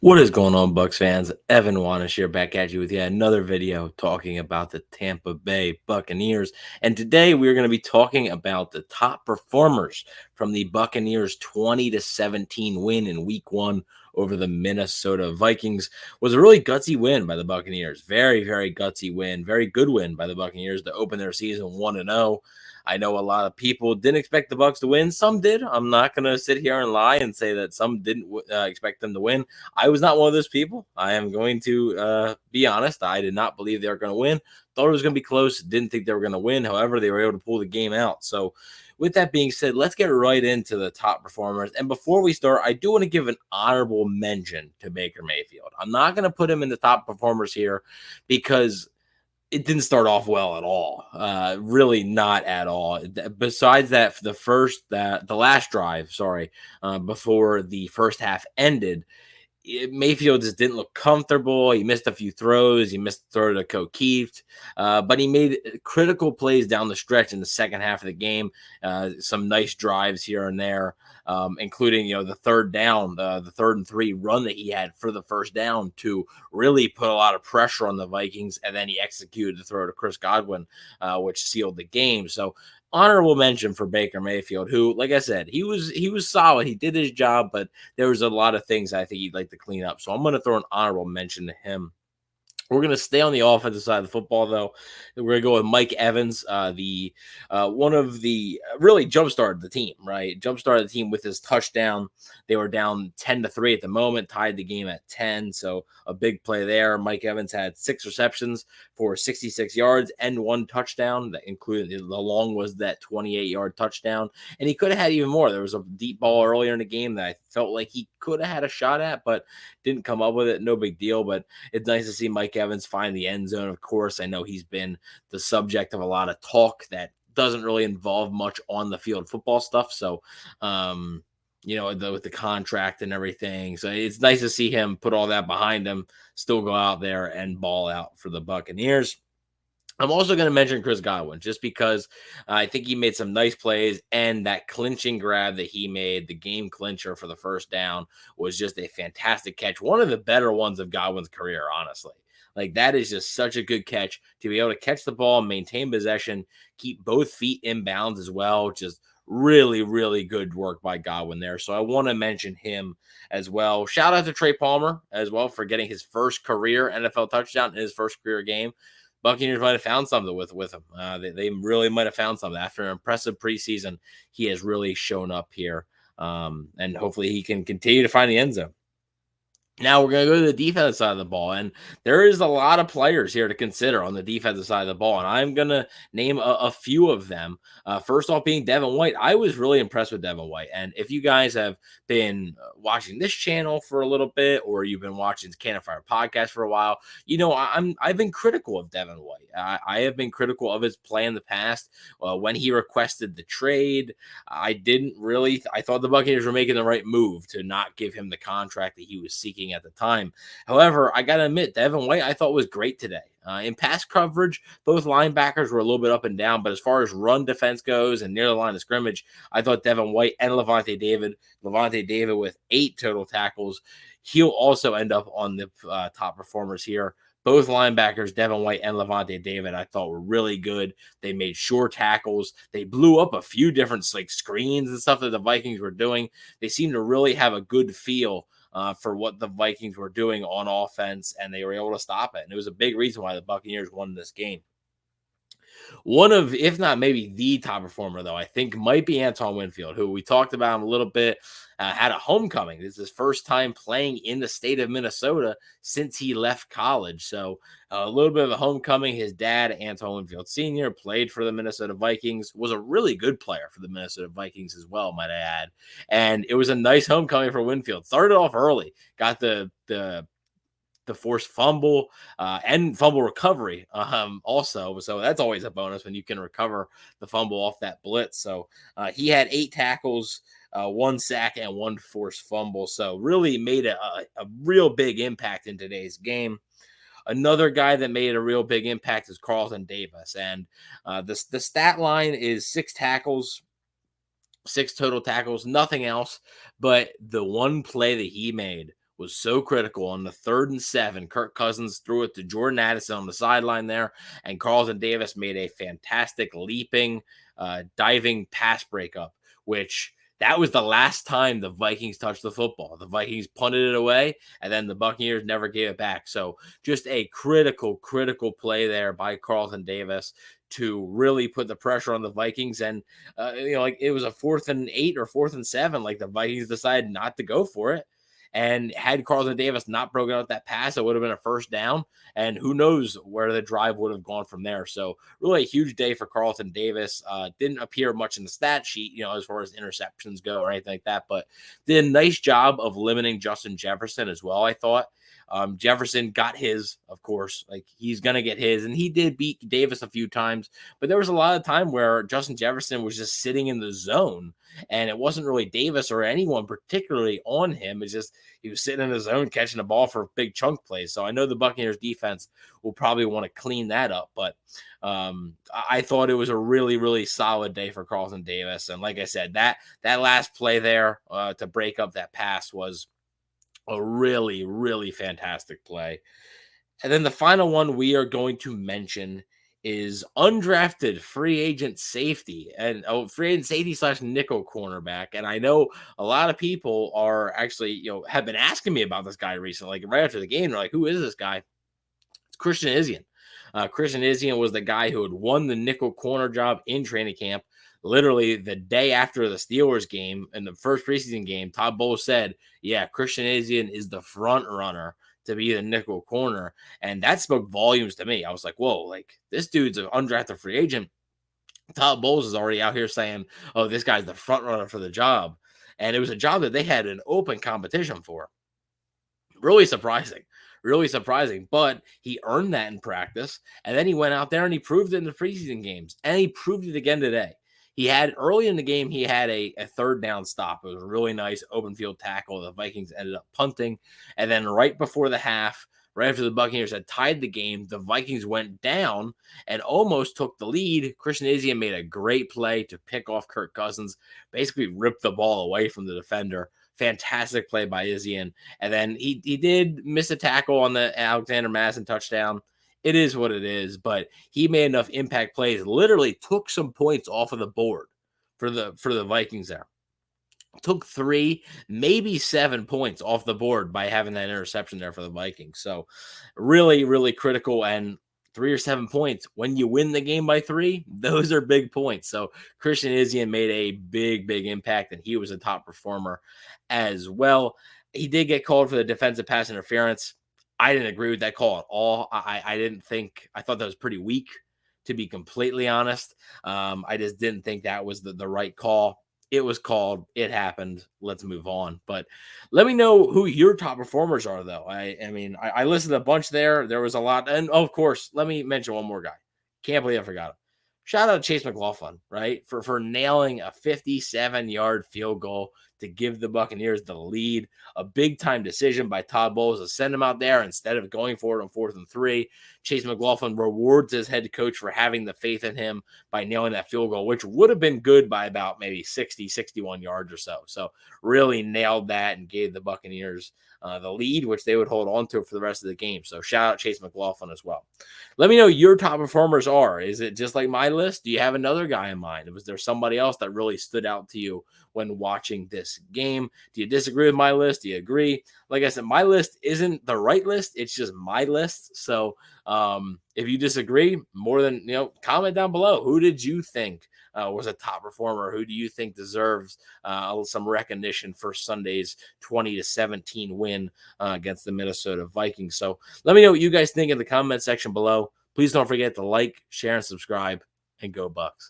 What is going on, Bucs fans? Evan Wanish here, back at you with yet another video talking about the Tampa Bay Buccaneers. And today we're going to be talking about the top performers from the Buccaneers' 20-17 win in Week 1 over the Minnesota Vikings. Was a really gutsy win by the Buccaneers. Very, very gutsy win. Very good win by the Buccaneers to open their season 1-0. I know a lot of people didn't expect the Bucs to win. Some did. I'm not going to sit here and lie and say that some didn't expect them to win. I was not one of those people. I am going to be honest. I did not believe they were going to win. Thought it was going to be close. Didn't think they were going to win. However, they were able to pull the game out. So with that being said, let's get right into the top performers. And before we start, I do want to give an honorable mention to Baker Mayfield. I'm not going to put him in the top performers here because it didn't start off well at all. Really not at all. Besides that, for the last drive, before the first half ended, Mayfield just didn't look comfortable. He missed a few throws. He missed the throw to O'Keefe, but he made critical plays down the stretch in the second half of the game. Some nice drives here and there, including the third down, the 3rd and 3 run that he had for the first down to really put a lot of pressure on the Vikings, and then he executed the throw to Chris Godwin, which sealed the game. So honorable mention for Baker Mayfield, who, like I said, he was solid. He did his job, but there was a lot of things I think he'd like to clean up. So I'm going to throw an honorable mention to him. We're going to stay on the offensive side of the football, though. We're going to go with Mike Evans, the one of the really jump-started the team, right? Jump-started the team with his touchdown. They were down 10-3 at the moment, tied the game at 10, so a big play there. Mike Evans had 6 receptions for 66 yards and 1 touchdown. That included the long was that 28-yard touchdown, and he could have had even more. There was a deep ball earlier in the game that I felt like he could have had a shot at, but didn't come up with it. No big deal, but it's nice to see Mike Evans find the end zone. Of course, I know he's been the subject of a lot of talk that doesn't really involve much on the field football stuff. So, with the contract and everything. So it's nice to see him put all that behind him, still go out there and ball out for the Buccaneers. I'm also going to mention Chris Godwin just because I think he made some nice plays, and that clinching grab that he made, the game clincher for the first down, was just a fantastic catch. One of the better ones of Godwin's career, honestly. Like, that is just such a good catch to be able to catch the ball, maintain possession, keep both feet in bounds as well. Just really, really good work by Godwin there. So I want to mention him as well. Shout out to Trey Palmer as well for getting his first career NFL touchdown in his first career game. Buccaneers might have found something with him. They really might have found something. After an impressive preseason, he has really shown up here, and hopefully he can continue to find the end zone. Now we're going to go to the defensive side of the ball, and there is a lot of players here to consider on the defensive side of the ball, and I'm going to name a few of them. First off being Devin White. I was really impressed with Devin White, and if you guys have been watching this channel for a little bit, or you've been watching the Cannon Fire podcast for a while, I've been critical of Devin White. I have been critical of his play in the past. When he requested the trade, I thought the Buccaneers were making the right move to not give him the contract that he was seeking at the time. However, I got to admit, Devin White I thought was great today. In pass coverage, both linebackers were a little bit up and down, but as far as run defense goes and near the line of scrimmage, I thought Devin White and Levante David with 8 total tackles, he'll also end up on the top performers here. Both linebackers, Devin White and Levante David, I thought were really good. They made sure tackles. They blew up a few different screens and stuff that the Vikings were doing. They seemed to really have a good feel for what the Vikings were doing on offense, and they were able to stop it. And it was a big reason why the Buccaneers won this game. One of, if not maybe the top performer, though, I think might be Anton Winfield, who we talked about him a little bit, had a homecoming. This is his first time playing in the state of Minnesota since he left college. So a little bit of a homecoming. His dad, Anton Winfield Sr., played for the Minnesota Vikings, was a really good player for the Minnesota Vikings as well, might I add. And it was a nice homecoming for Winfield. Started off early, got the forced fumble and fumble recovery also. So that's always a bonus when you can recover the fumble off that blitz. So he had 8 tackles, 1 sack, and 1 forced fumble. So really made a real big impact in today's game. Another guy that made a real big impact is Carlton Davis. And the stat line is 6 tackles, 6 total tackles, nothing else. But the one play that he made was so critical on the 3rd and 7. Kirk Cousins threw it to Jordan Addison on the sideline there, and Carlton Davis made a fantastic leaping, diving pass breakup, which that was the last time the Vikings touched the football. The Vikings punted it away, and then the Buccaneers never gave it back. So just a critical, critical play there by Carlton Davis to really put the pressure on the Vikings. And, like it was a 4th and 8 or 4th and 7. Like the Vikings decided not to go for it. And had Carlton Davis not broken out that pass, it would have been a first down. And who knows where the drive would have gone from there. So really a huge day for Carlton Davis. Didn't appear much in the stat sheet, as far as interceptions go or anything like that, but did a nice job of limiting Justin Jefferson as well, I thought. Jefferson got his, of course, like he's going to get his, and he did beat Davis a few times, but there was a lot of time where Justin Jefferson was just sitting in the zone, and it wasn't really Davis or anyone particularly on him. It's just he was sitting in the zone catching the ball for big chunk plays. So I know the Buccaneers defense will probably want to clean that up, but I thought it was a really, really solid day for Carlton Davis. And like I said, that last play there to break up that pass was a really, really fantastic play. And then the final one we are going to mention is undrafted free agent safety and free agent safety / nickel cornerback. And I know a lot of people are actually, have been asking me about this guy recently. Like right after the game, they're like, "Who is this guy?" It's Christian Izian. Christian Izian was the guy who had won the nickel corner job in training camp. Literally the day after the Steelers game in the first preseason game, Todd Bowles said, "Yeah, Christian Izian is the front runner to be the nickel corner." And that spoke volumes to me. I was like, whoa, like this dude's an undrafted free agent. Todd Bowles is already out here saying, "Oh, this guy's the front runner for the job." And it was a job that they had an open competition for. Really surprising. Really surprising. But he earned that in practice. And then he went out there and he proved it in the preseason games. And he proved it again today. He had early in the game, he had a 3rd down stop. It was a really nice open field tackle. The Vikings ended up punting. And then right before the half, right after the Buccaneers had tied the game, the Vikings went down and almost took the lead. Christian Izian made a great play to pick off Kirk Cousins, basically ripped the ball away from the defender. Fantastic play by Izian. And then he did miss a tackle on the Alexander Madison touchdown. It is what it is, but he made enough impact plays, literally took some points off of the board for the Vikings there. Took 3, maybe 7 points off the board by having that interception there for the Vikings. So really, really critical. And 3 or 7 points when you win the game by 3, those are big points. So Christian Izian made a big, big impact, and he was a top performer as well. He did get called for the defensive pass interference. I didn't agree with that call at all. I didn't think, I thought that was pretty weak, to be completely honest. I just didn't think that was the right call. It was called. It happened. Let's move on. But let me know who your top performers are, though. I listed a bunch there. There was a lot. And, of course, let me mention one more guy. Can't believe I forgot him. Shout out to Chase McLaughlin, right, for nailing a 57-yard field goal to give the Buccaneers the lead. A big-time decision by Todd Bowles to send him out there instead of going for it on 4th and 3. Chase McLaughlin rewards his head coach for having the faith in him by nailing that field goal, which would have been good by about maybe 60, 61 yards or so. So really nailed that and gave the Buccaneers the lead, which they would hold on to for the rest of the game. So shout out Chase McLaughlin as well. Let me know your top performers are. Is it just like my list? Do you have another guy in mind? Was there somebody else that really stood out to you when watching this game? Do you disagree with my list? Do you agree? Like I said, my list isn't the right list. It's just my list. So if you disagree, more than, comment down below. Who did you think was a top performer? Who do you think deserves some recognition for Sunday's 20-17 win against the Minnesota Vikings? So let me know what you guys think in the comment section below. Please don't forget to like, share, and subscribe, and go Bucs.